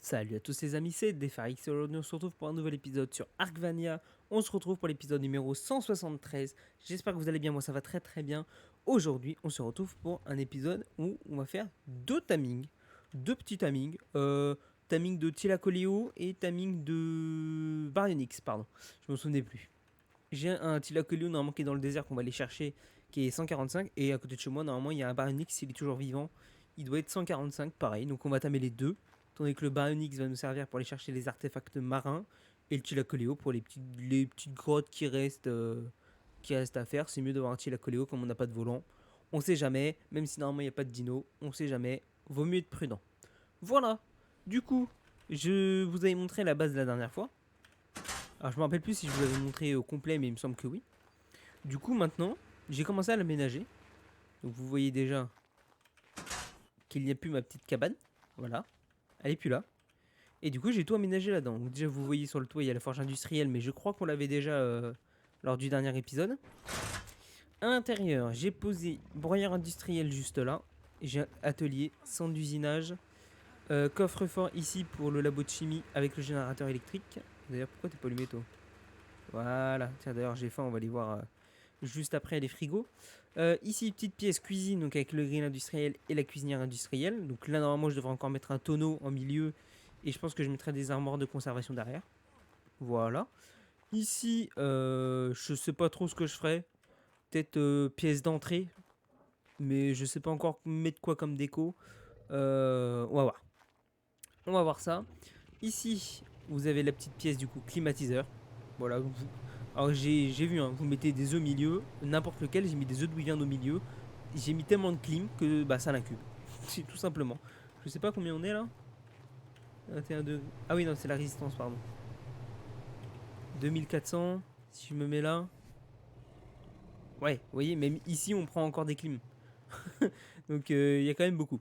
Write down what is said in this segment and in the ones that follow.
Salut à tous les amis, c'est Defarix et aujourd'hui on se retrouve pour un nouvel épisode sur Arcvania. On se retrouve pour l'épisode numéro 173. J'espère que vous allez bien, moi ça va très très bien. Aujourd'hui on se retrouve pour un épisode où on va faire deux tamings. Deux petits tamings. Taming de Thylacoleo et taming de Baryonyx, pardon. Je me souvenais plus. J'ai un Thylacoleo normalement qui est dans le désert qu'on va aller chercher qui est 145 et à côté de chez moi normalement il y a un Baryonyx, s'il est toujours vivant. Il doit être 145 pareil, donc on va tamer les deux. Tandis que le Baryonyx va nous servir pour aller chercher les artefacts marins et le Thylacoleo pour les petites grottes qui restent à faire. C'est mieux d'avoir un Thylacoleo comme on n'a pas de volant. On sait jamais, même si normalement il n'y a pas de dino, on sait jamais. Vaut mieux être prudent. Voilà. Du coup, je vous avais montré la base la dernière fois. Alors je me rappelle plus si je vous l'avais montré au complet, mais il me semble que oui. Du coup maintenant, j'ai commencé à l'aménager. Donc vous voyez déjà qu'il n'y a plus ma petite cabane. Voilà. Elle est plus là. Et du coup, j'ai tout aménagé là-dedans. Donc déjà, vous voyez sur le toit, il y a la forge industrielle, mais je crois qu'on l'avait déjà lors du dernier épisode. À l'intérieur, j'ai posé broyeur industriel juste là. J'ai un atelier, centre d'usinage, coffre-fort ici pour le labo de chimie avec le générateur électrique. D'ailleurs, pourquoi t'es pas allumé, toi? Voilà. Tiens, d'ailleurs, j'ai faim, on va aller voir juste après les frigos. Ici, petite pièce cuisine, donc avec le grill industriel et la cuisinière industrielle. Donc là, normalement, je devrais encore mettre un tonneau en milieu. Et je pense que je mettrai des armoires de conservation derrière. Voilà. Ici, je sais pas trop ce que je ferai. Peut-être pièce d'entrée. Mais je sais pas encore mettre quoi comme déco. On va voir. On va voir ça. Ici, vous avez la petite pièce du coup climatiseur. Voilà. Alors j'ai vu, hein, vous mettez des œufs au milieu. N'importe lequel, j'ai mis des œufs de viande au milieu. J'ai mis tellement de clim que bah, ça l'incube. C'est tout simplement. Je sais pas combien on est là. 21 degrés. Ah oui, non, c'est la résistance, pardon. 2400, si je me mets là. Ouais, vous voyez, même ici, on prend encore des clims. Donc, il y a quand même beaucoup.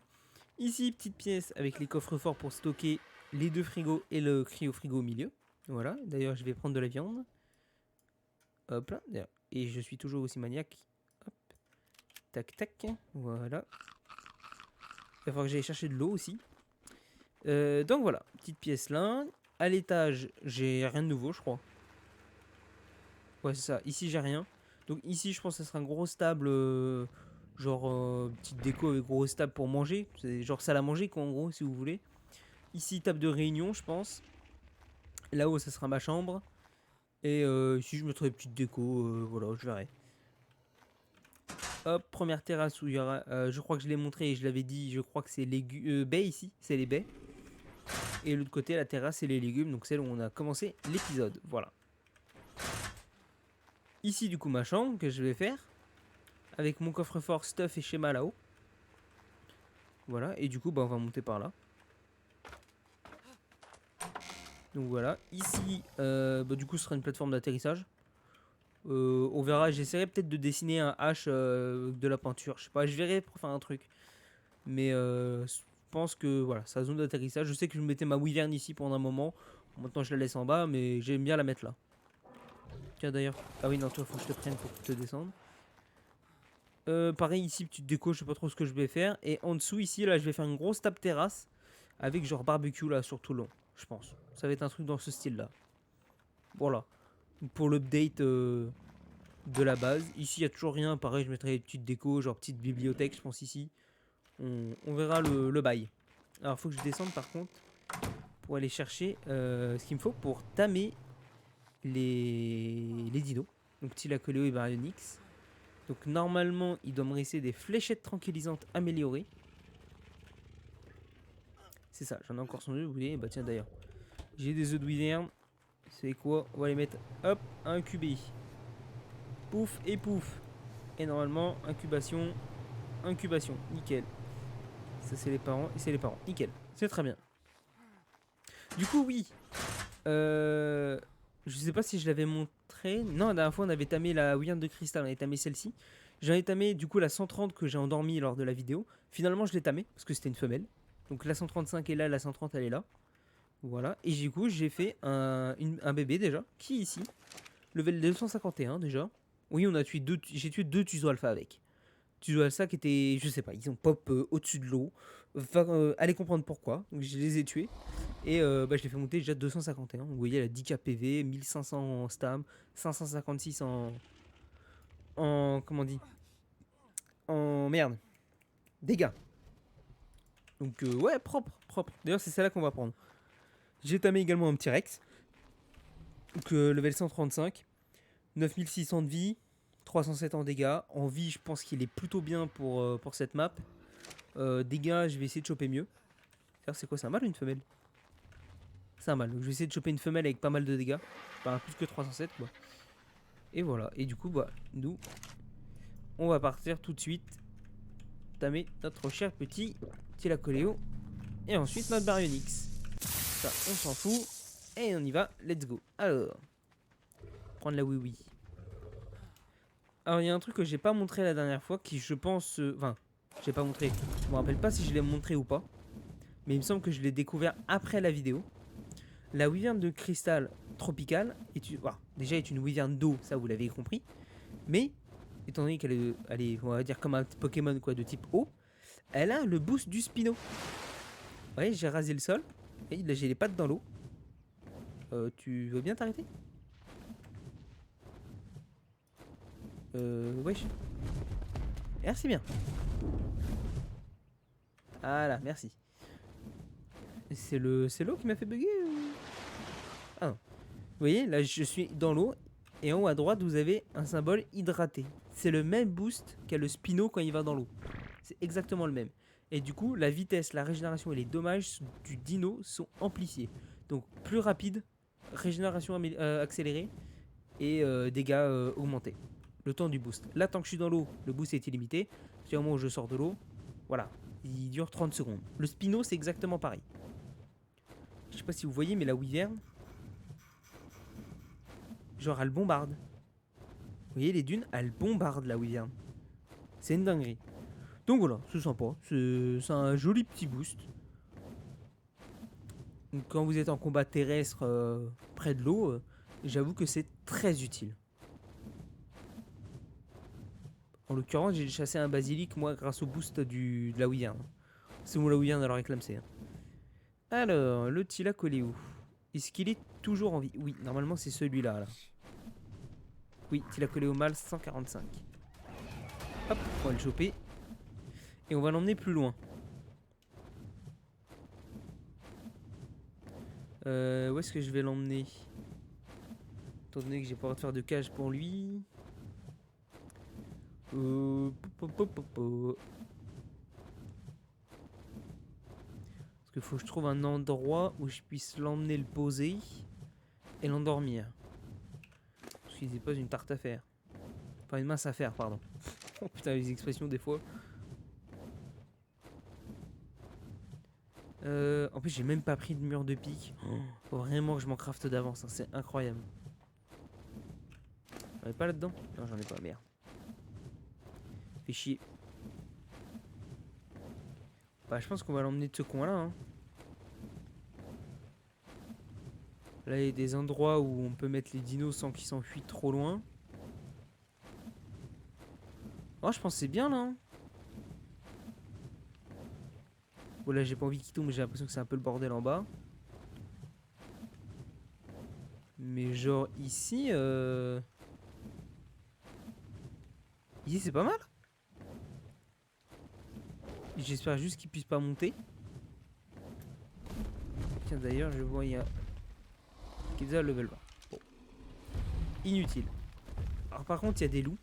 Ici, petite pièce avec les coffres forts pour stocker les deux frigos et le cryo-frigo au milieu. Voilà, d'ailleurs, je vais prendre de la viande. Hop là, et je suis toujours aussi maniaque. Hop, tac, tac, voilà. Il va falloir que j'aille chercher de l'eau aussi. Donc voilà, petite pièce là. À l'étage, j'ai rien de nouveau, je crois. Ouais, c'est ça. Ici, j'ai rien. Donc ici, je pense que ça sera un gros stable, genre petite déco avec gros stable pour manger. C'est genre salle à manger, quoi, en gros, si vous voulez. Ici, table de réunion, je pense. Là-haut, ça sera ma chambre. Et ici, je mettrai des petites déco, voilà, je verrai. Hop, première terrasse où il y aura, je crois que je l'ai montré et je l'avais dit, je crois que c'est les baies ici, c'est les baies. Et l'autre côté, la terrasse, c'est les légumes, donc celle où on a commencé l'épisode, voilà. Ici, du coup, ma chambre que je vais faire. Avec mon coffre-fort, stuff et schéma là-haut. Voilà, et du coup, bah, on va monter par là. Donc voilà, ici, bah, du coup, ce sera une plateforme d'atterrissage. On verra, j'essaierai peut-être de dessiner un H de la peinture. Je sais pas, je verrai pour faire un truc. Mais je pense que voilà, sa zone d'atterrissage. Je sais que je mettais ma wyvern ici pendant un moment. Maintenant, je la laisse en bas, mais j'aime bien la mettre là. Tiens, d'ailleurs. Ah oui, non, toi, faut que je te prenne pour te descendre. Pareil, ici, petite déco, je sais pas trop ce que je vais faire. Et en dessous, ici, là, je vais faire une grosse table terrasse. Avec genre barbecue là sur tout le long, je pense. Ça va être un truc dans ce style là. Voilà. Pour l'update de la base. Ici, il n'y a toujours rien. Pareil, je mettrai des petites décos, genre petite bibliothèque, je pense ici. On verra le bail. Alors, il faut que je descende par contre pour aller chercher ce qu'il me faut pour tamer les dinos. Donc, Thylacoleo et Baryonyx. Donc, normalement, il doit me rester des fléchettes tranquillisantes améliorées. C'est ça, j'en ai encore son œuf, vous voyez. Bah, tiens, d'ailleurs, j'ai des œufs de wyvern. C'est quoi? On va les mettre, hop, incubés. Pouf et pouf. Et normalement, incubation, incubation, nickel. Ça c'est les parents et c'est les parents, nickel. C'est très bien. Du coup, oui. Je sais pas si je l'avais montré. Non, la dernière fois on avait tamé la Wyvern de cristal, on avait tamé celle-ci. J'en ai tamé du coup la 130 que j'ai endormie lors de la vidéo. Finalement, je l'ai tamé parce que c'était une femelle. Donc la 135 est là, la 130 elle est là. Voilà. Et du coup, j'ai fait un bébé déjà, qui est ici. Level 251 déjà. Oui, j'ai tué deux tusos alpha avec. Dualsac étaient, je sais pas, ils ont pop au-dessus de l'eau. Allez comprendre pourquoi. Donc je les ai tués. Et je les fais monter déjà 251. Vous voyez, elle a 10k PV, 1500 en stam, 556 en comment on dit, en merde, dégâts. Donc ouais, propre, propre. D'ailleurs, c'est celle-là qu'on va prendre. J'ai tamé également un petit Rex. Donc level 135. 9600 de vie. 307 en dégâts. En vie, je pense qu'il est plutôt bien pour cette map. Dégâts, je vais essayer de choper mieux. D'ailleurs, c'est quoi, c'est un mâle ou une femelle? C'est un mâle. Donc je vais essayer de choper une femelle avec pas mal de dégâts. Enfin, plus que 307 quoi. Et voilà. Et du coup, nous, on va partir tout de suite tamer notre cher petit Tilacoléo. Et ensuite notre Baryonyx. Ça, on s'en fout. Et on y va. Let's go. Alors, prendre la oui-oui. Alors, il y a un truc que j'ai pas montré la dernière fois qui, je pense. Enfin, j'ai pas montré. Je me rappelle pas si je l'ai montré ou pas. Mais il me semble que je l'ai découvert après la vidéo. La wyvern de cristal tropicale déjà est une wyvern d'eau, ça vous l'avez compris. Mais, étant donné qu'elle est, on va dire, comme un Pokémon quoi, de type eau, elle a le boost du Spino. Vous voyez, j'ai rasé le sol. Et là, j'ai les pattes dans l'eau. Tu veux bien t'arrêter? Wesh. Merci bien. Voilà, merci. C'est l'eau qui m'a fait bugger Ah non. Vous voyez, là je suis dans l'eau et en haut à droite vous avez un symbole hydraté. C'est le même boost qu'a le Spino quand il va dans l'eau. C'est exactement le même. Et du coup, la vitesse, la régénération et les dommages du dino sont amplifiés. Donc plus rapide, régénération accélérée et dégâts augmentés. Le temps du boost. Là, tant que je suis dans l'eau, le boost est illimité. C'est au moment où je sors de l'eau, voilà, il dure 30 secondes. Le Spino, c'est exactement pareil. Je sais pas si vous voyez, mais la Wyvern, genre elle bombarde. Vous voyez les dunes, elle bombarde la Wyvern. C'est une dinguerie. Donc voilà, c'est sympa. C'est un joli petit boost. Donc quand vous êtes en combat terrestre près de l'eau, j'avoue que c'est très utile. En l'occurrence, j'ai chassé un basilic, moi, grâce au boost de la Wyvern. C'est mon la Wyvern alors réclamé. Alors, le Tilacoléo. Est-ce qu'il est toujours en vie? Oui, normalement c'est celui-là. Là. Oui, Tilacoléo mâle 145. Hop, on va le choper. Et on va l'emmener plus loin. Où est-ce que je vais l'emmener? Étant donné que j'ai pas le droit de faire de cage pour lui. Parce qu'il faut que je trouve un endroit où je puisse l'emmener, le poser et l'endormir. Parce qu'il n'est pas une tarte à faire. Enfin, une mince à faire, pardon. Oh putain, les expressions des fois. En plus, j'ai même pas pris de mur de pique. Faut vraiment que je m'en crafte d'avance, hein, c'est incroyable. J'en ai pas là-dedans? Non, j'en ai pas, merde. Fait chier. Bah, je pense qu'on va l'emmener de ce coin-là. Hein. Là, il y a des endroits où on peut mettre les dinos sans qu'ils s'enfuient trop loin. Oh, je pense que c'est bien là. Hein. Bon, là, j'ai pas envie qu'il tombe, mais j'ai l'impression que c'est un peu le bordel en bas. Mais genre ici, ici c'est pas mal. J'espère juste qu'il puisse pas monter. Tiens, d'ailleurs, je vois il y a Keza level 20. Bon. Inutile. Alors par contre, il y a des loups.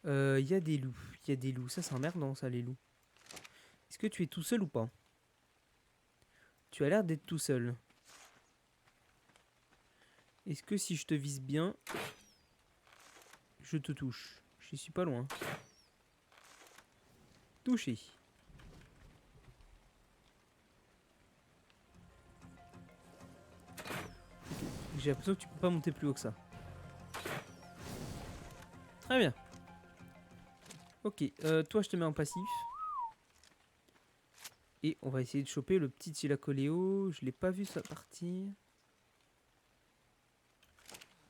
Il y a des loups. Il y a des loups. Ça, c'est emmerdant, ça, les loups. Est-ce que tu es tout seul ou pas? Tu as l'air d'être tout seul. Est-ce que si je te vise bien, je te touche? Je suis pas loin. Touché. J'ai l'impression que tu peux pas monter plus haut que ça. Très bien. Ok, toi je te mets en passif. Et on va essayer de choper le petit Tilacoléo. Je l'ai pas vu ça partir.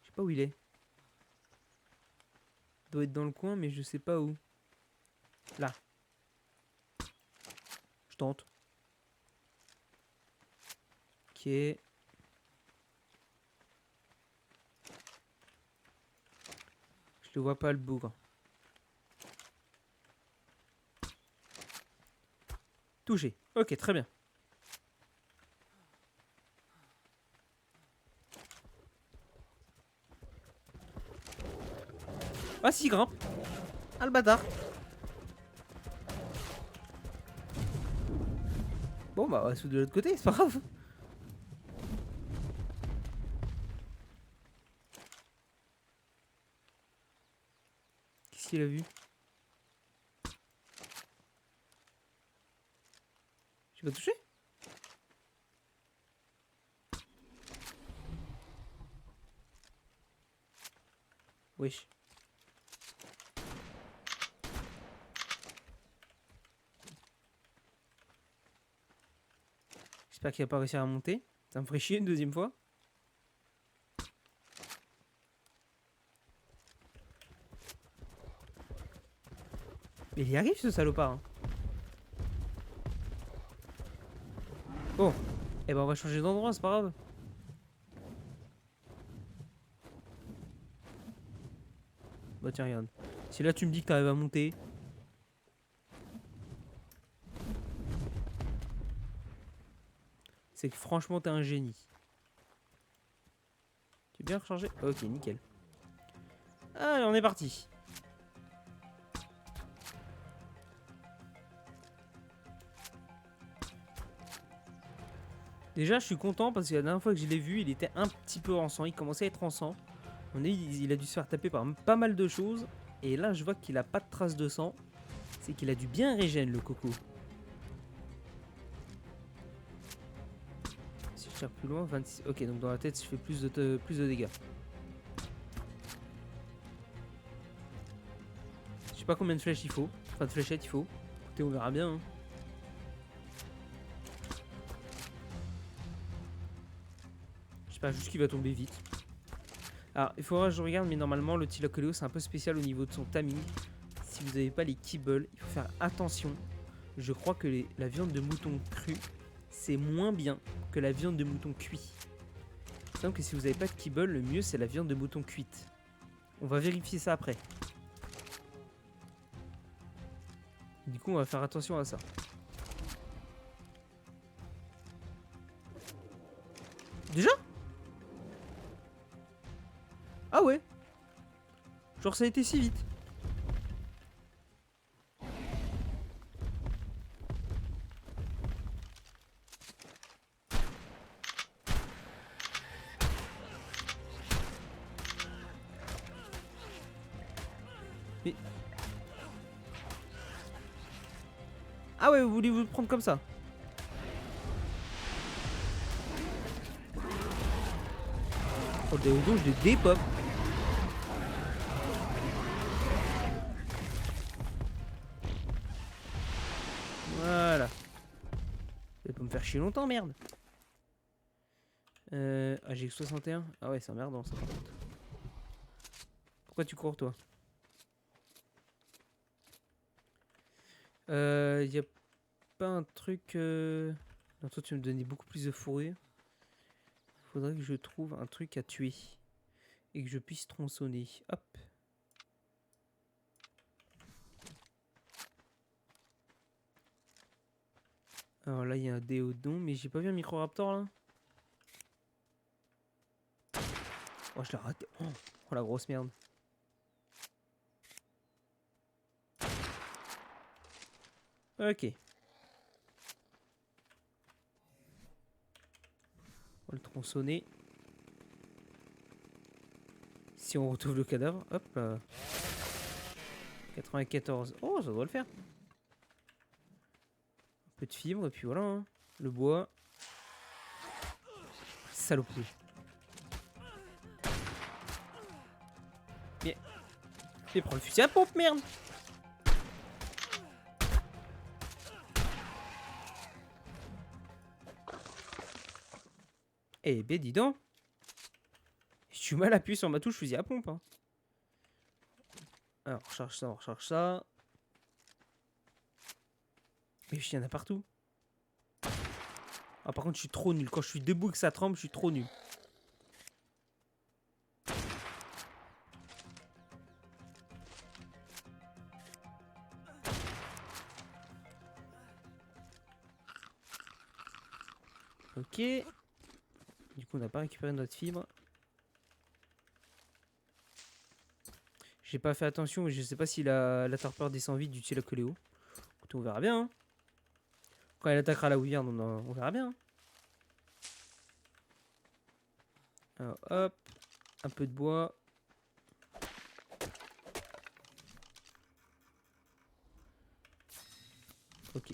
Je sais pas où il est. doit être dans le coin, mais je sais pas où. Là. Je tente. Ok. Je le vois pas, le bougre. Touché. Ok, très bien. Ah si, grimpe. Ah le bâtard. Bon bah on va se foutre de l'autre côté, c'est pas grave. Qu'est-ce qu'il a vu? Tu vas toucher? Wesh. J'espère qu'il va pas réussir à monter. Ça me ferait chier une deuxième fois. Mais il y arrive ce salopard. Hein. Bon. Eh ben on va changer d'endroit, c'est pas grave. Bah tiens, regarde. Si là tu me dis que t'arrives à monter. C'est que franchement t'es un génie. Tu es bien rechargé? Ok, nickel. Allez, on est parti. Déjà, je suis content parce que la dernière fois que je l'ai vu, il était un petit peu en sang. Il commençait à être en sang. Il a dû se faire taper par pas mal de choses. Et là, je vois qu'il a pas de traces de sang. C'est qu'il a dû bien régène, le coco. Si je tire plus loin, 26. Ok, donc dans la tête, je fais plus de dégâts. Je sais pas combien de flèches il faut. Enfin, de fléchettes il faut. Écoutez, on verra bien. Hein. J'espère juste qu'il va tomber vite. Alors, il faudra que je regarde, mais normalement, le Thylacoleo, c'est un peu spécial au niveau de son timing. Si vous n'avez pas les kibbles, il faut faire attention. Je crois que la viande de mouton crue, c'est moins bien que la viande de mouton cuit. Il semble que si vous n'avez pas de kibble, le mieux, c'est la viande de mouton cuite. On va vérifier ça après. Du coup, on va faire attention à ça. Déjà? Ah ouais. Genre ça a été si vite. Mais... Ah ouais, vous voulez vous le prendre comme ça? Oh, le déodo, je le dépop. Voilà. Ça va pas me faire chier longtemps, merde. Ah, j'ai que 61. Ah ouais, c'est emmerdant ça par contre. Pourquoi tu cours toi? Y a pas un truc... Non, toi tu me donnais beaucoup plus de fourrure. Faudrait que je trouve un truc à tuer. Et que je puisse tronçonner. Hop. Alors là, il y a un déodon, mais j'ai pas vu un microraptor là. Oh, je l'ai raté. Oh, la grosse merde. Ok. On va le tronçonner. Si on retrouve le cadavre, hop là. 94. Oh, ça doit le faire. Un peu de fibre, et puis voilà. Hein. Le bois. Saloperie. Mais prends le fusil à pompe, merde. Eh ben, dis donc. J'ai du mal à appuyer sur ma touche fusil à pompe. Hein. Alors, on recharge ça, on recharge ça. Mais il y en a partout. Ah, par contre, je suis trop nul. Quand je suis debout et que ça tremble, je suis trop nul. Ok. Du coup, on n'a pas récupéré notre fibre. J'ai pas fait attention, je sais pas si la torpeur descend vite du Tchilacoléo. Écoute, on verra bien. Hein. Quand elle attaquera la Wyvern, on verra bien. Hein. Alors, hop. Un peu de bois. Ok.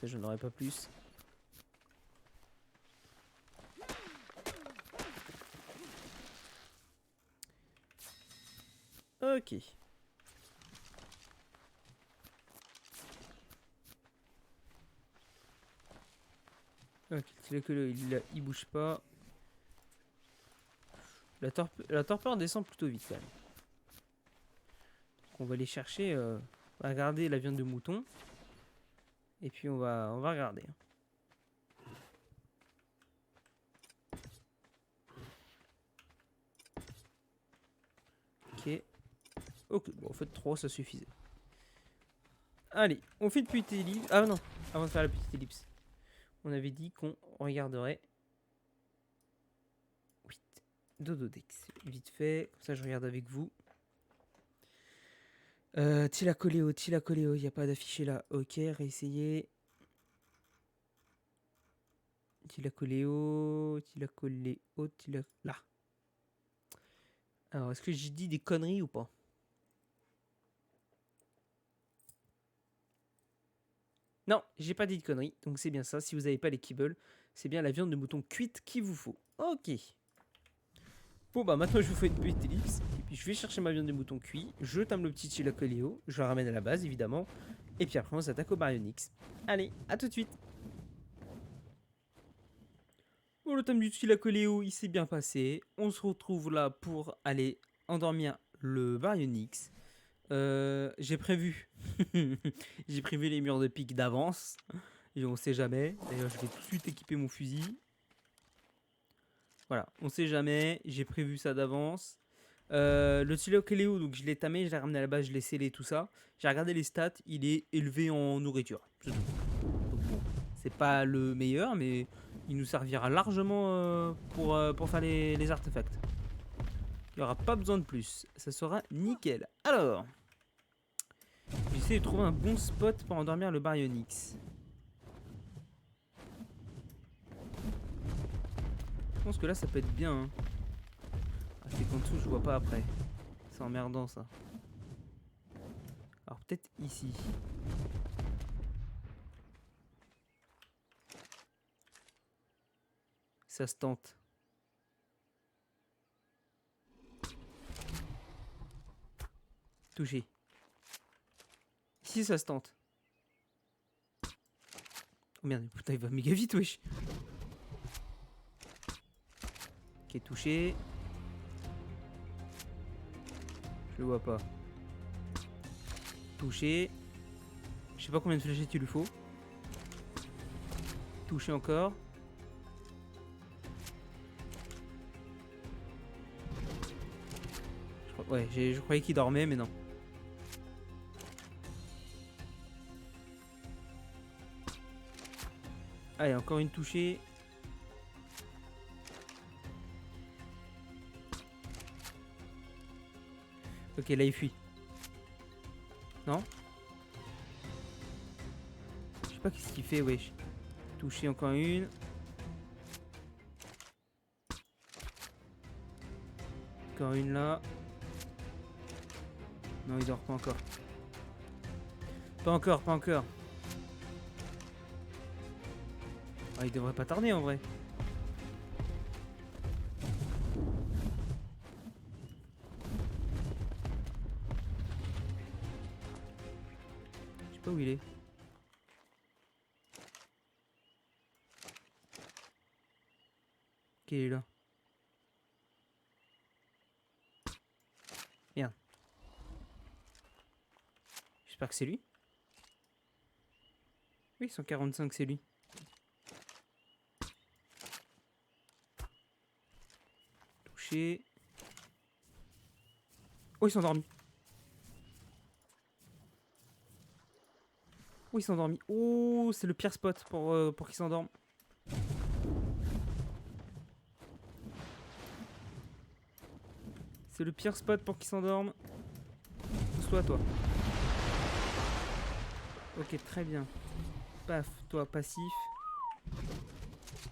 Ça, je n'aurai pas plus. Ok. Ok, il bouge pas. La torpeur descend plutôt vite quand même. Donc on va aller chercher. On va regarder la viande de mouton. Et puis on va regarder. Ok. Ok, bon, en fait 3 ça suffisait. Allez, on fait une petite ellipse. Ah non, avant de faire la petite ellipse. On avait dit qu'on regarderait 8 Dododex. Vite fait, comme ça je regarde avec vous. Tchilacoléo, il n'y a pas d'affiché là. Ok, réessayer. Tchilacoléo. Là. Alors, est-ce que j'ai dit des conneries ou pas? Non, j'ai pas dit de conneries, donc c'est bien ça. Si vous n'avez pas les kibbles, c'est bien la viande de mouton cuite qu'il vous faut. Ok. Bon bah maintenant je vous fais une petite ellipse. Et puis je vais chercher ma viande de mouton cuit. Je tame le petit Tchilacoléo. Je la ramène à la base évidemment. Et puis après on s'attaque au Baryonyx. Allez, à tout de suite. Bon, le tome du Tchilacoléo, il s'est bien passé. On se retrouve là pour aller endormir le Baryonyx. J'ai prévu. J'ai prévu les murs de pique d'avance. Et on sait jamais. D'ailleurs, je vais tout de suite équiper mon fusil. Voilà, on sait jamais. J'ai prévu ça d'avance. Le Tchilacoléo, donc je l'ai tamé, je l'ai ramené à la base, je l'ai scellé, tout ça. J'ai regardé les stats, il est élevé en nourriture. C'est tout. Donc bon, c'est pas le meilleur, mais il nous servira largement pour faire les artefacts. Il n'y aura pas besoin de plus. Ça sera nickel. Alors, j'essaie de trouver un bon spot pour endormir le Baryonyx. Je pense que là, ça peut être bien. Hein. Ah, c'est qu'en dessous, je vois pas après. C'est emmerdant, ça. Alors, peut-être ici. Ça se tente. Touché. Ici, ça se tente. Oh merde, putain, il va méga vite, wesh. Ok, touché. Je le vois pas. Touché. Je sais pas combien de fléchettes il lui faut. Touché encore. Ouais, je croyais qu'il dormait, mais non. Allez, encore une touchée. Ok, là il fuit. Non? Je sais pas qu'est-ce qu'il fait, wesh. Touché encore une. Encore une là. Non, il dort pas encore. Pas encore, pas encore. Ah, il devrait pas tarder en vrai. Je sais pas où il est. Ok, il est là. J'espère que c'est lui. Oui, 145, c'est lui. Touché. Oh, il s'est endormi. Oh, il s'est endormi. Oh, c'est le pire spot pour qu'il s'endorme. C'est le pire spot pour qu'il s'endorme. Pousse-toi, toi. Ok, très bien. Paf, toi, passif.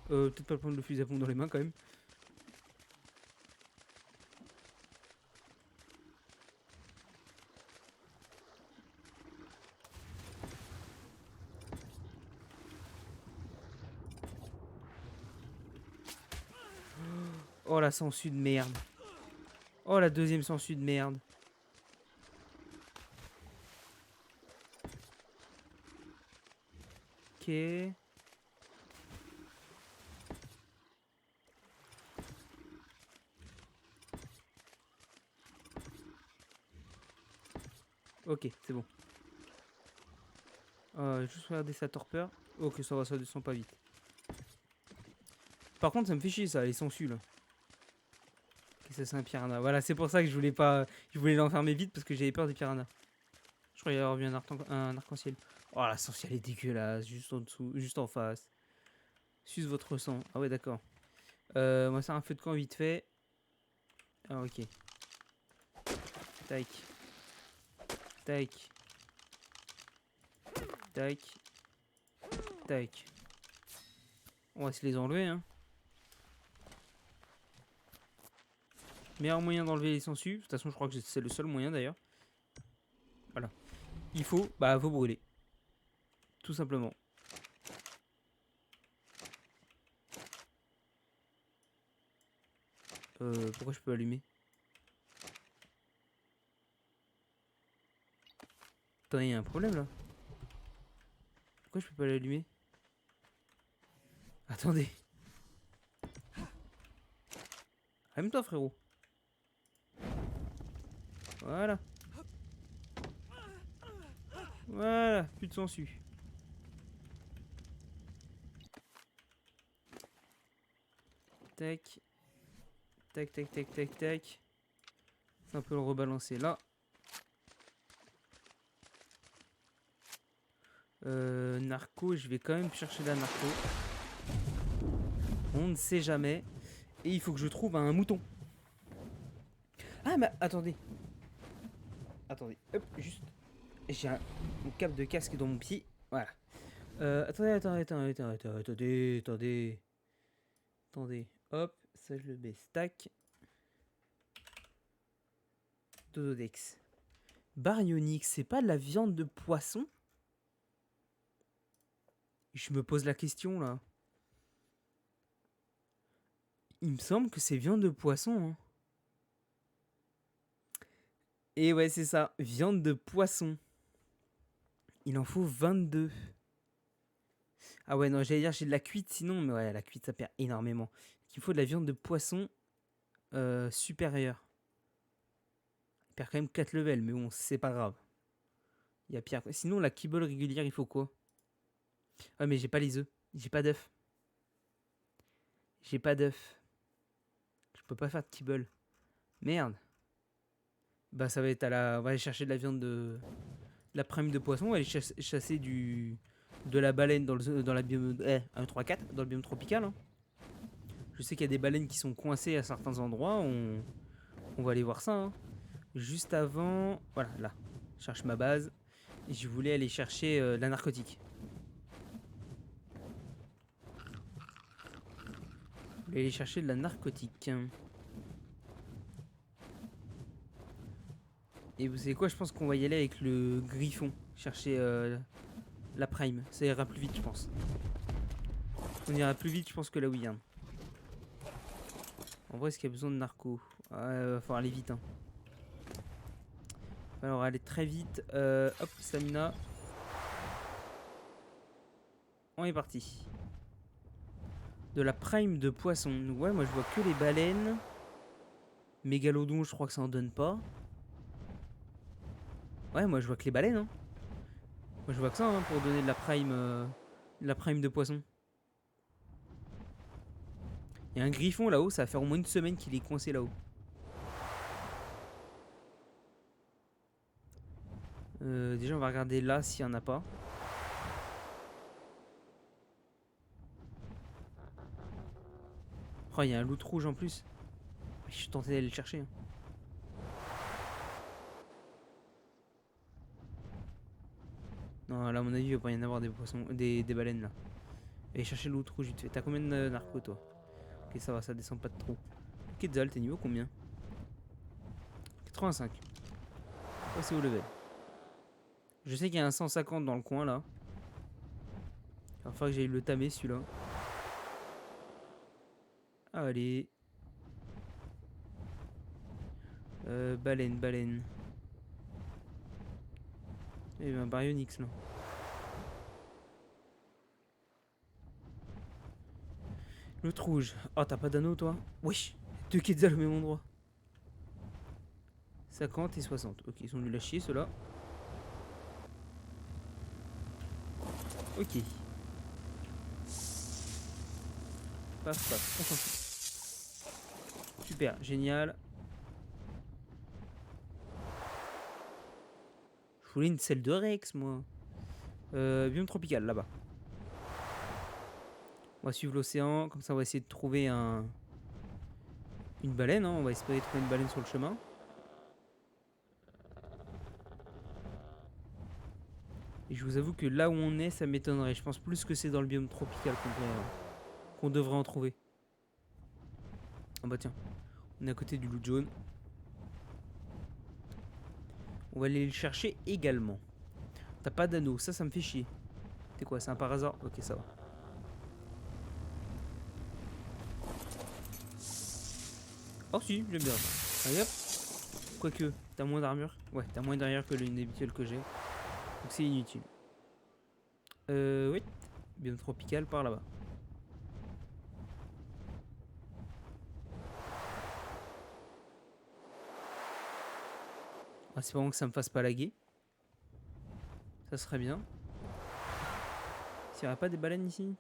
Peut-être pas prendre le fusil à pompe dans les mains, quand même. Oh, la sangsue de merde. Oh, la deuxième sangsue de merde. Ok. Ok, c'est bon. Juste regarder sa torpeur. Ok, ça va, ça descend pas vite. Par contre, ça me fait chier ça, les sangsues là. Ok, ça c'est un piranha. Voilà, c'est pour ça que je voulais pas. Je voulais l'enfermer vite parce que j'avais peur des piranhas. Je croyais avoir vu un arc-en-ciel. Oh, la sorcière elle est dégueulasse, juste en dessous, juste en face. Suce votre sang. Ah ouais, d'accord. Moi, c'est un feu de camp vite fait. Ah, ok. Tac. Tac. Tac. Tac. On va se les enlever, hein. Meilleur moyen d'enlever les sangsues. De toute façon, je crois que c'est le seul moyen d'ailleurs. Voilà. Il faut, faut brûler. Tout simplement. Pourquoi je peux allumer? Attends, il y a un problème là. Pourquoi je peux pas l'allumer? Attendez. Allume-toi, frérot. Voilà. Voilà, plus de sangsues. Tac. Tac, tac, tac, tac, tac. Ça, on peut le rebalancer là. Narco, je vais quand même chercher la narco. On ne sait jamais. Et il faut que je trouve un mouton. Ah, mais attendez. Attendez, hop, juste. J'ai mon câble de casque dans mon pied. Voilà. Attendez. Attendez, hop, ça je le baisse. Tac. Dododex. Baryonyx, c'est pas de la viande de poisson? Je me pose la question là. Il me semble que c'est viande de poisson. Hein. Et ouais, c'est ça, viande de poisson. Il en faut 22. Ah ouais, non, j'allais dire j'ai de la cuite sinon, mais ouais, la cuite ça perd énormément. Il faut de la viande de poisson supérieure. Il perd quand même 4 levels, mais bon, c'est pas grave. Il y a pire. Sinon, la kibble régulière, il faut quoi? Ah, mais j'ai pas les œufs. J'ai pas d'œufs. J'ai pas d'œufs. Je peux pas faire de kibble. Merde. Bah, ça va être à la. On va aller chercher de la viande de. La prime de poisson. On va aller chasser de la baleine dans la biome. 1, 3, 4, dans le biome tropical. Hein. Je sais qu'il y a des baleines qui sont coincées à certains endroits. On va aller voir ça. Hein. Juste avant. Voilà, là. Je cherche ma base. Et je voulais aller chercher la narcotique. Je voulais aller chercher de la narcotique. Et vous savez quoi, je pense qu'on va y aller avec le griffon. Chercher la prime. Ça ira plus vite, je pense. On ira plus vite, je pense, que la William. En vrai, est-ce qu'il y a besoin de narco? Va falloir aller vite. Hein. Alors, aller très vite. Hop, stamina. On est parti. De la prime de poisson. Ouais, moi je vois que les baleines. Mégalodon, je crois que ça en donne pas. Ouais, moi je vois que les baleines. Hein. Moi je vois que ça hein, pour donner de la prime de poisson. Il y a un griffon là-haut, ça va faire au moins une semaine qu'il est coincé là-haut. Déjà on va regarder là s'il n'y en a pas. Oh il y a un loutre rouge en plus. Je suis tenté d'aller le chercher. Hein. Non là à mon avis il va pas y en avoir des poissons, des baleines là. Allez chercher le loutre rouge vite fait. T'as combien de narcos toi? Ok ça va, ça descend pas de trop. Quetzal, t'es niveau combien? 85. Oh c'est au level. Je sais qu'il y a un 150 dans le coin là. Il va falloir que j'aille le tamer celui-là. Allez. Baleine, baleine. Il y a un baryonyx là. L'autre rouge. Oh, t'as pas d'anneau toi? Wesh. Deux quetzals au même endroit. 50 et 60. Ok, ils sont nuls à chier ceux-là. Ok. Paf, paf, on s'en fout. Super, génial. Je voulais une selle de Rex, moi. Biome tropical, là-bas. On va suivre l'océan. Comme ça, on va essayer de trouver une baleine. Hein. On va espérer trouver une baleine sur le chemin. Et je vous avoue que là où on est, ça m'étonnerait. Je pense plus que c'est dans le biome tropical qu'on devrait en trouver. Ah bah tiens, on est à côté du loup jaune. On va aller le chercher également. T'as pas d'anneau, ça me fait chier. C'est quoi, c'est un par hasard? Ok, ça va. Oh si, j'aime bien. Allez hop. Quoique, t'as moins d'armure. Ouais, t'as moins d'armure que l'une habituelle que j'ai. Donc c'est inutile. Oui. Biome tropical par là-bas. Ah, c'est vraiment que ça me fasse pas laguer. Ça serait bien. S'il n'y aurait pas des baleines ici?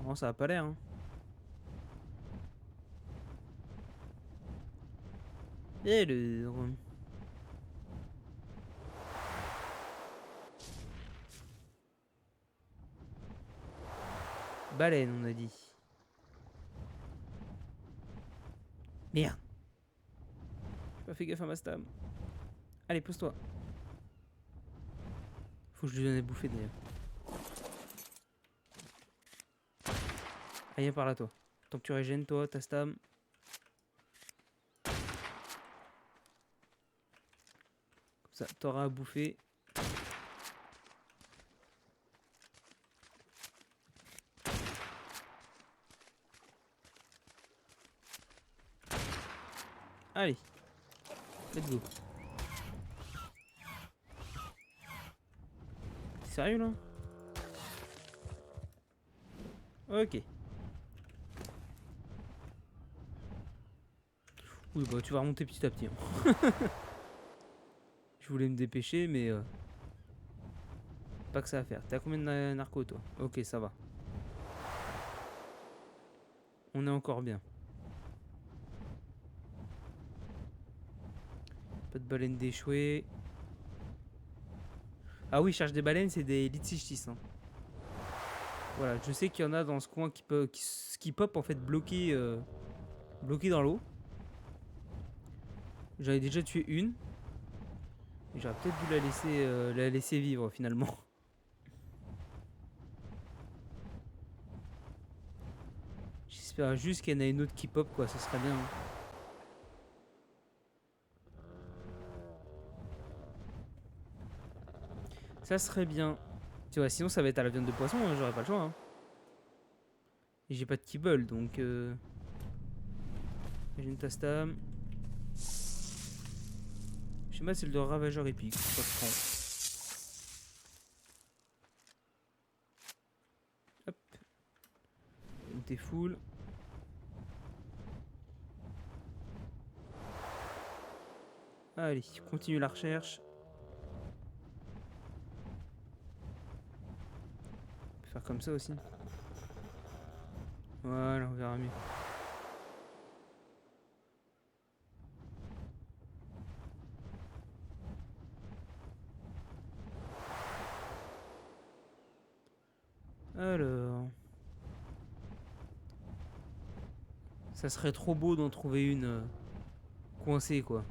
Non, ça a pas l'air. Hein. Et le... Baleine, on a dit. Merde. J'ai pas fait gaffe à ma stam. Allez, pose-toi. Faut que je lui donne à bouffer d'ailleurs. Ah, viens par là, toi. Tant que tu régènes, toi, ta stam. Comme ça, t'auras à bouffer. Allez. Let's go. T'es sérieux, là? Ok. Oui, bah, tu vas remonter petit à petit. Hein. Je voulais me dépêcher, mais... pas que ça à faire. T'as combien de narcos, toi? Ok, ça va. On est encore bien. Pas de baleines d'échouer. Ah oui, charge des baleines, c'est des litzichtis. Hein. Voilà, je sais qu'il y en a dans ce coin qui pop en fait bloqué dans l'eau. J'avais déjà tué une. J'aurais peut-être dû la laisser vivre finalement. J'espère juste qu'il y en a une autre qui pop quoi, ça serait bien. Hein. Ça serait bien. Tu vois, sinon ça va être à la viande de poisson, hein, j'aurais pas le choix. Hein. Et j'ai pas de kibble donc. J'ai une tastam. Je sais pas, c'est le de ravageur épique. Ça se prend. Hop. T'es full. Allez, continue la recherche. faire comme ça aussi. Voilà, on verra mieux. Alors... Ça serait trop beau d'en trouver une coincée, quoi.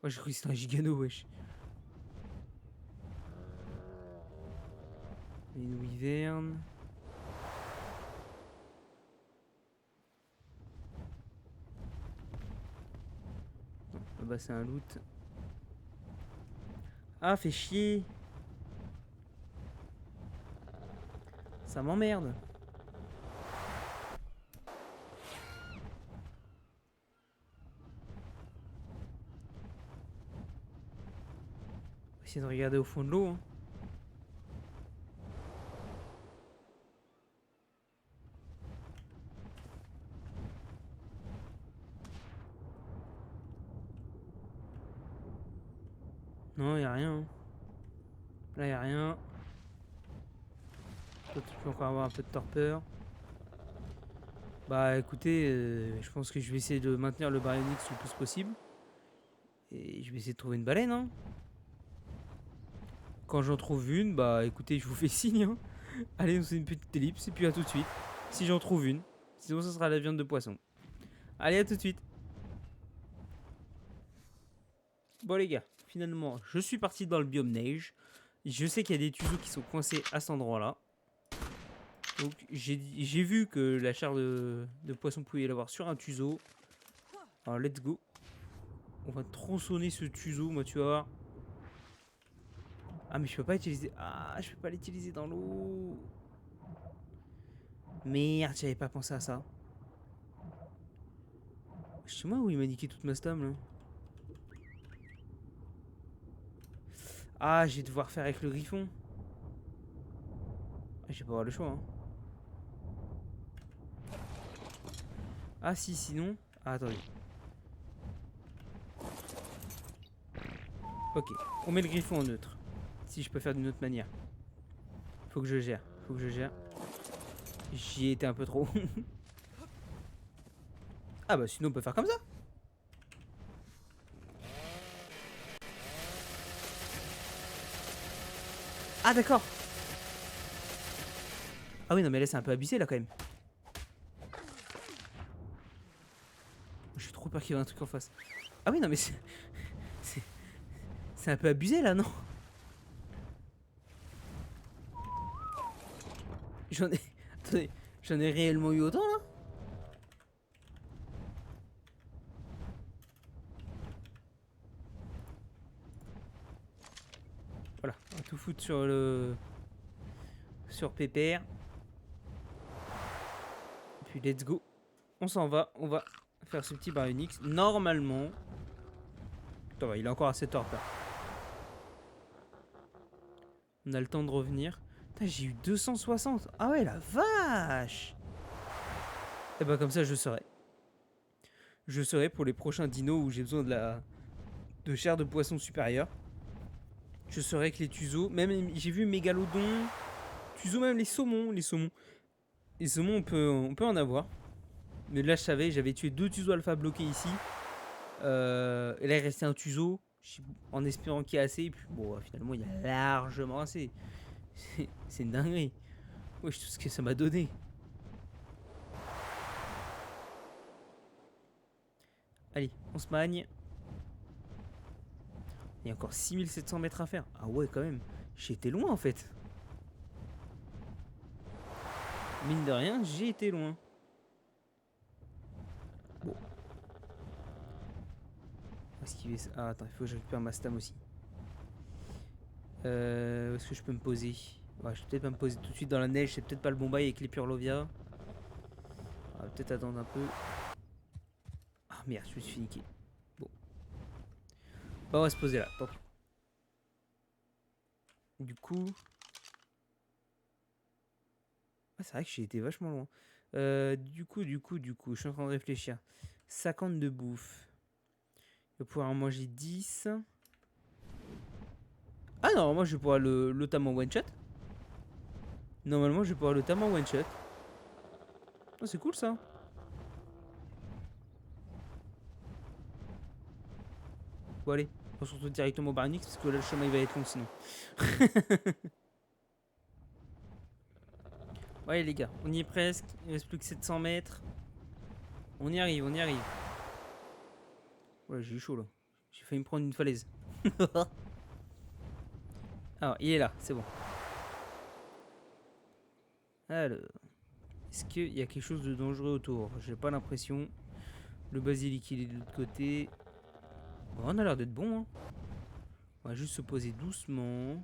Oh, j'ai cru que c'était un gigano, wesh. Une wyvern. Non, là-bas c'est un loot. Ah, fait chier. Ça m'emmerde. On va essayer de regarder au fond de l'eau. Hein. Non, y a rien. Hein. Là, y a rien. Toi, tu peux encore avoir un peu de torpeur. Bah écoutez, je pense que je vais essayer de maintenir le baryonyx le plus possible. Et je vais essayer de trouver une baleine. Hein. Quand j'en trouve une, bah écoutez, je vous fais signe. Hein. Allez, on fait une petite ellipse et puis à tout de suite. Si j'en trouve une. Sinon, ça sera la viande de poisson. Allez, à tout de suite. Bon les gars, finalement, je suis parti dans le biome neige. Je sais qu'il y a des tutos qui sont coincés à cet endroit-là. Donc j'ai vu que la chair de poisson pouvait l'avoir sur un tuzo. Alors let's go. On va tronçonner ce tuzo, moi tu vas voir. Ah mais je peux pas utiliser... Ah, je peux pas l'utiliser dans l'eau. Merde, j'avais pas pensé à ça. C'est moi où il m'a niqué toute ma stam là. Ah, je vais devoir faire avec le griffon. Je vais pas avoir le choix. Hein. Ah si, sinon... Ah, attendez. Ok, on met le griffon en neutre. Si je peux faire d'une autre manière. Faut que je gère. Faut que je gère. J'y ai été un peu trop. Ah bah sinon on peut faire comme ça. Ah d'accord. Ah oui non mais là c'est un peu abusé là quand même. Je suis trop peur qu'il y ait un truc en face. Ah oui non mais c'est un peu abusé là non. J'en ai... Attendez, j'en ai réellement eu autant là. Voilà, on va tout foutre sur le... Sur Pépère. Puis let's go. On s'en va, on va faire ce petit baryonyx. Normalement... Attends, il a encore assez de torpeur. On a le temps de revenir. J'ai eu 260. Ah ouais la vache. Et bah comme ça je saurai. Je saurai pour les prochains dinos où j'ai besoin de chair de poisson supérieure. Je saurai que les tusos, même j'ai vu mégalodon, tusos, même les saumons. Les saumons on peut en avoir. Mais là je savais, j'avais tué 2 tusos alpha bloqués ici. Et là il restait un tuso en espérant qu'il y ait assez. Et puis bon finalement il y a largement assez. C'est une dinguerie. Wesh tout ce que ça m'a donné. Allez, on se magne. Il y a encore 6700 mètres à faire. Ah ouais, quand même. J'ai été loin en fait. Mine de rien, j'ai été loin. Bon. On va esquiver ça. Ah, attends, il faut que je récupère ma stam aussi. Où est-ce que je peux me poser? Ouais, je vais peut-être pas me poser tout de suite dans la neige. C'est peut-être pas le bon bail avec les Purlovia. On va peut-être attendre un peu. Ah merde, je me suis niqué. Bon. Bah, on va se poser là. Tant pis. Du coup... Ah, c'est vrai que j'ai été vachement loin. Du coup, je suis en train de réfléchir. 50 de bouffe. Je vais pouvoir en manger 10. Ah non, moi je vais pouvoir le tam en one shot. Normalement, je vais pouvoir le tam en one shot. Oh, c'est cool ça. Bon, allez, on se retrouve directement au Baronix parce que là, le chemin il va être long sinon. Ouais, les gars, on y est presque. Il reste plus que 700 mètres. On y arrive, on y arrive. Ouais, j'ai eu chaud là. J'ai failli me prendre une falaise. Alors, il est là, c'est bon. Alors, est-ce qu'il y a quelque chose de dangereux autour? J'ai pas l'impression. Le basilic, il est de l'autre côté. Bon, on a l'air d'être bon, hein. On va juste se poser doucement.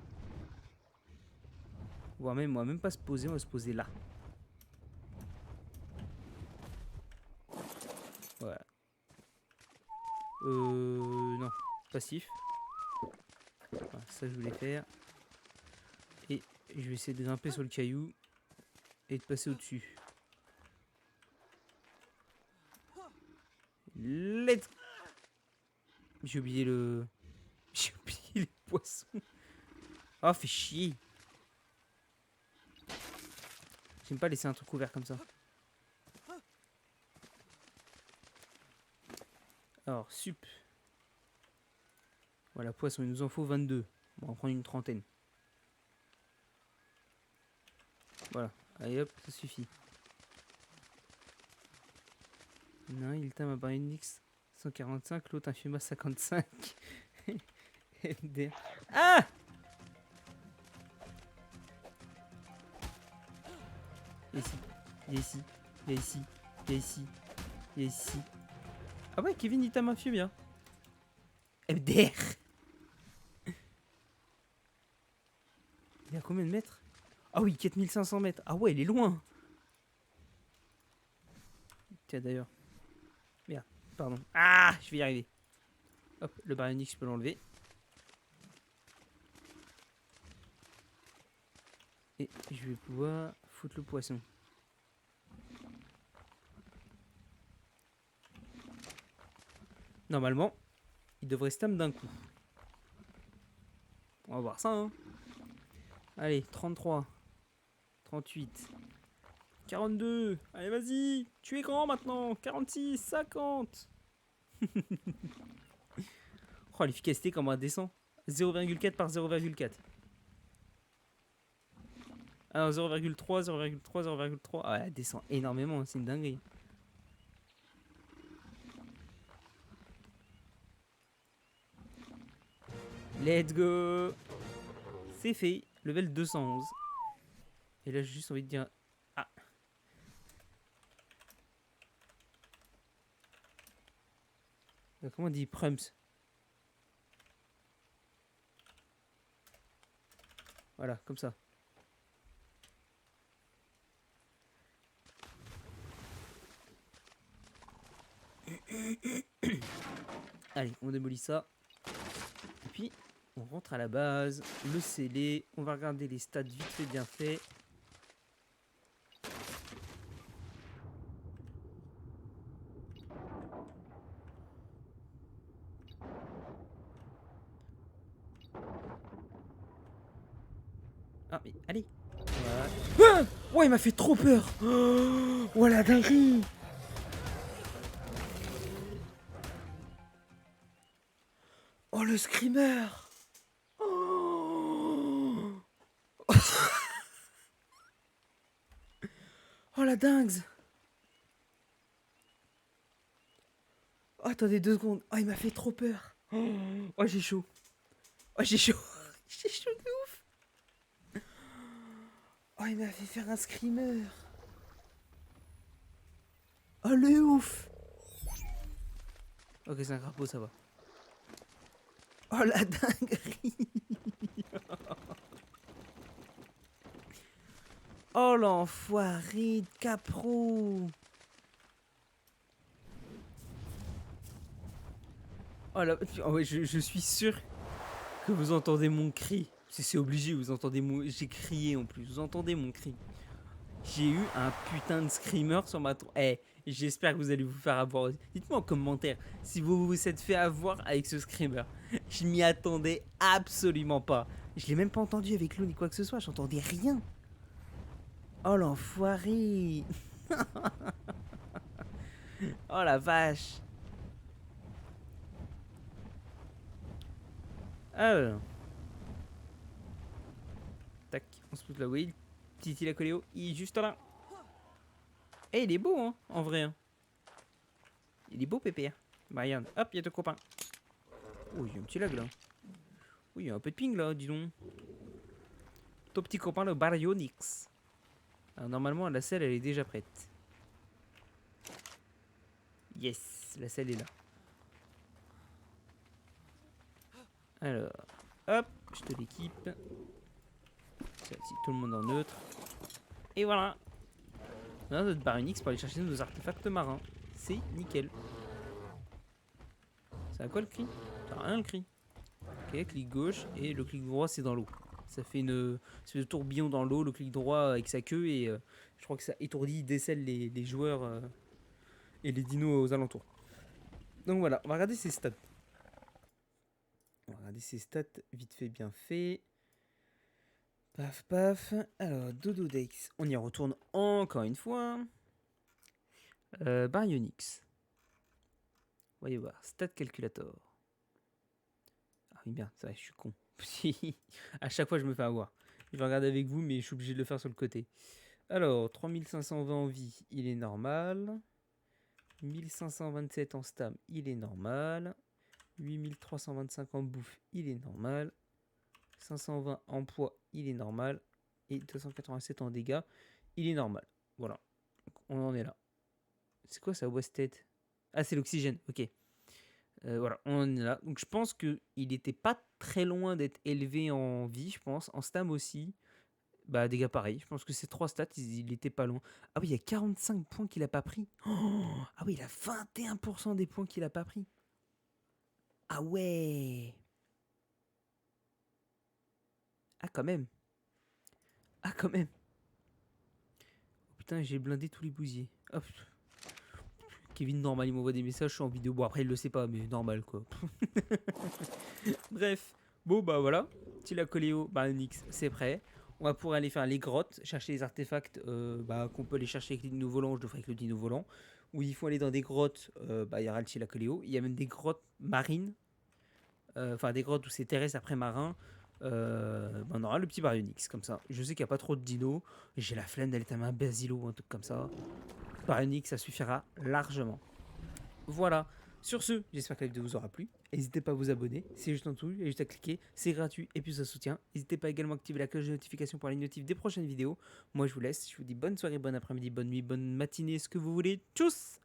Voire même, on va même pas se poser, on va se poser là. Voilà. Non. Passif. Voilà, ça, je voulais faire. Et je vais essayer de grimper sur le caillou. Et de passer au-dessus. Let's... J'ai oublié le... J'ai oublié les poissons. Oh, fait chier. J'aime pas laisser un truc ouvert comme ça. Alors, sup. Voilà, poisson, il nous en faut 22. Bon, on va en prendre une trentaine. Voilà, allez hop, ça suffit. Non, il t'a ma Baronix 145, l'autre un Fuma 55. MDR. Ah! Ici, ici, ici, ici, ici. Ah ouais, Kevin, il t'a ma bien. MDR. Il est à combien de mètres? Ah oui, 4500 mètres. Ah ouais, il est loin. Tiens, d'ailleurs. Merde, pardon. Ah, je vais y arriver. Hop, le Baronix, je peux l'enlever. Et je vais pouvoir foutre le poisson. Normalement, il devrait stam d'un coup. On va voir ça, hein. Allez, 33. 38. 42. Allez, vas-y. Tu es grand maintenant. 46. 50. Oh, l'efficacité, comment elle descend. 0,4 par 0,4. Alors 0,3, 0,3, 0,3. Ah, elle descend énormément, c'est une dinguerie. Let's go. C'est fait. Level 211. Et là, j'ai juste envie de dire... Ah. Comment on dit prums? Voilà, comme ça. Allez, on démolit ça. Et puis, on rentre à la base. Le scellé. On va regarder les stats vite fait bien fait. Ah, mais allez. Voilà. Ah, ouais, il m'a fait trop peur. Oh, la dinguerie. Oh, le screamer. Oh, oh la dingue. Oh, attendez 2 secondes. Oh, il m'a fait trop peur. Oh, j'ai chaud. Oh, j'ai chaud. J'ai chaud de ouf. Oh, il m'a fait faire un screamer. Oh, le ouf. Ok, c'est un crapaud, ça va. Oh, la dinguerie. Oh, l'enfoiré de Capro. Oh, là, oh, ouais, je suis sûr que vous entendez mon cri. C'est obligé, vous entendez mon... J'ai crié en plus, vous entendez mon cri. J'ai eu un putain de screamer sur ma tour. Eh, j'espère que vous allez vous faire avoir aussi. Dites-moi en commentaire si vous vous êtes fait avoir avec ce screamer. Je m'y attendais absolument pas. Je l'ai même pas entendu avec l'eau ni quoi que ce soit, j'entendais rien. Oh l'enfoiré. Oh la vache. Alors. Tac, on se pose là, oui. Titi la coléo, il est juste là. Eh, il est beau, hein, en vrai. Hein. Il est beau, Pépère. Bah, regarde, hop, il y a ton copain. Oh, il y a un petit lag là. Oui, il y a un peu de ping là, dis donc. Ton petit copain, le Baryonyx. Alors, normalement, la selle, elle est déjà prête. Yes, la selle est là. Alors, hop, je te l'équipe. Si tout le monde en neutre. Et voilà. On a notre Baryonyx pour aller chercher nos artefacts marins. C'est nickel. C'est à quoi le cri? T'as rien le cri. Ok, clic gauche et le clic droit c'est dans l'eau. Ça fait une espèce de tourbillon dans l'eau, le clic droit avec sa queue et je crois que ça étourdit, décèle les joueurs et les dinos aux alentours. Donc voilà, on va regarder ses stats. On va regarder ses stats vite fait, bien fait. Paf paf. Alors, Dododex, on y retourne encore une fois. Baryonyx. Voyez voir, stat calculator. Ah oui, bien, c'est vrai, je suis con. À chaque fois, je me fais avoir. Je vais regarder avec vous, mais je suis obligé de le faire sur le côté. Alors, 3520 en vie, il est normal. 1527 en stam, il est normal. 8325 en bouffe, il est normal. 520 en poids, il est normal. Et 287 en dégâts, il est normal. Voilà, on en est là. C'est quoi ça, Wasted? Ah, c'est l'oxygène, ok. Voilà, on en est là. Donc je pense qu'il n'était pas très loin d'être élevé en vie, je pense. En stam aussi. Bah, dégâts pareil. Je pense que ces trois stats, il était pas loin. Ah oui, il y a 45 points qu'il a pas pris. Oh, ah oui, il a 21% des points qu'il a pas pris. Ah ouais. Ah, quand même. Ah, quand même. Oh, putain, j'ai blindé tous les bousiers. Hop. Kevin, normal, il m'envoie des messages, je suis en vidéo. Bon, après, il le sait pas, mais normal, quoi. Bref. Bon, bah voilà. Tila Coléo, Baryonyx, c'est prêt. On va pouvoir aller faire les grottes, chercher les artefacts qu'on peut aller chercher avec les dinos volants. Je le ferai avec le dino volant. Où il faut aller dans des grottes, il y aura le Tila Coléo. Il y a même des grottes marines. Enfin, des grottes où c'est terrestre après marin. On aura le petit Baryonyx, comme ça. Je sais qu'il n'y a pas trop de dinos. J'ai la flemme d'aller tamer un Basilo ou un truc comme ça. Baryonyx, ça suffira largement. Voilà. Sur ce, j'espère que la vidéo vous aura plu. N'hésitez pas à vous abonner, c'est juste en dessous, il y a juste à cliquer, c'est gratuit et puis ça soutient. N'hésitez pas également à activer la cloche de notification pour les notifs des prochaines vidéos. Moi je vous laisse, je vous dis bonne soirée, bon après-midi, bonne nuit, bonne matinée, ce que vous voulez. Tchuss!